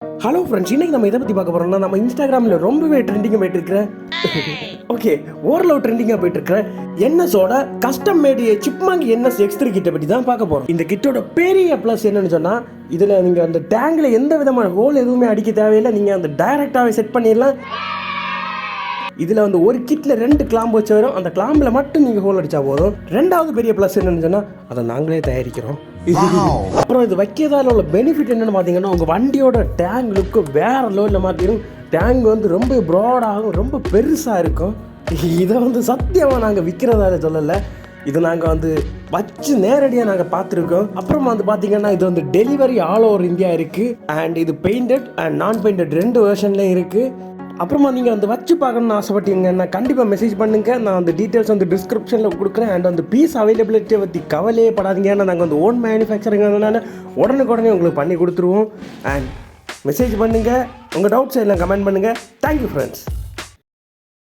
Hello friends, இன்னைக்கு நம்ம இதை பற்றி பார்க்க போகிறோம்னா நம்ம இன்ஸ்டாகிராமில் ரொம்பவே ட்ரெண்டிங்காக போயிட்டு இருக்கிற ஓகே ஓரளவு ட்ரெண்டிங்காக போயிட்டு இருக்கிற NSோட கஸ்டம் மேட் சிப்மங்க் NSx3 கிட்ட பற்றி தான் பார்க்க போகிறோம். இந்த கிட்டோட பெரிய ப்ளஸ் என்னன்னு சொன்னால், இதில் நீங்கள் அந்த டேங்கில் எந்த விதமான ஹோல் எதுவுமே அடிக்க தேவையில்லை. நீங்கள் அந்த டைரெக்டாகவே செட் பண்ணிடலாம். இதில் வந்து ஒரு கிட்டில் 2 கிளாம்பு வச்சு வரும். அந்த கிளாம்பில் மட்டும் நீங்கள் ஹோல் அடித்தா போதும். ரெண்டாவது பெரிய ப்ளஸ் என்னன்னு சொன்னால், அதை நாங்களே தயாரிக்கிறோம். அப்புறம் இது வைக்கிறதால உள்ள பெனிஃபிட் என்னென்னு பார்த்தீங்கன்னா, உங்கள் வண்டியோட டேங்க் லுக்கு வேறு லெவலில் மாற்றிடும். டேங்க் வந்து ரொம்ப ப்ராடாகும், ரொம்ப பெருசாக இருக்கும். இதை வந்து சத்தியமாக நாங்கள் விற்கிறதால சொல்லலை, இது நாங்கள் வந்து வச்சு நேரடியாக நாங்கள் பார்த்துருக்கோம். அப்புறமா வந்து பார்த்தீங்கன்னா, இது வந்து டெலிவரி ஆல் ஓவர் இந்தியா இருக்குது. அண்ட் இது பெயிண்டட் அண்ட் நான் பெயிண்டட் 2 வெர்ஷன்லேயும் இருக்குது. அப்புறமா நீங்கள் வந்து வச்சு பார்க்கணுன்னு ஆசைப்பட்டீங்கன்னா கண்டிப்பாக மெசேஜ் பண்ணுங்கள். நான் அந்த டீட்டெயில்ஸ் வந்து டிஸ்கிரிப்ஷனில் கொடுக்குறேன். அண்ட் அந்த பீஸ் அவைலபிலிட்டியை பற்றி கவலையே படாதீங்க. ஏன்னா நாங்கள் வந்து ஓன் மேனுஃபேக்சரிங்கிறதுனால உடனுக்குடனே உங்களுக்கு பண்ணி கொடுத்துருவோம். அண்ட் மெசேஜ் பண்ணுங்கள், உங்கள் டவுட்ஸ் எல்லாம் கமெண்ட் பண்ணுங்கள். Thank you friends.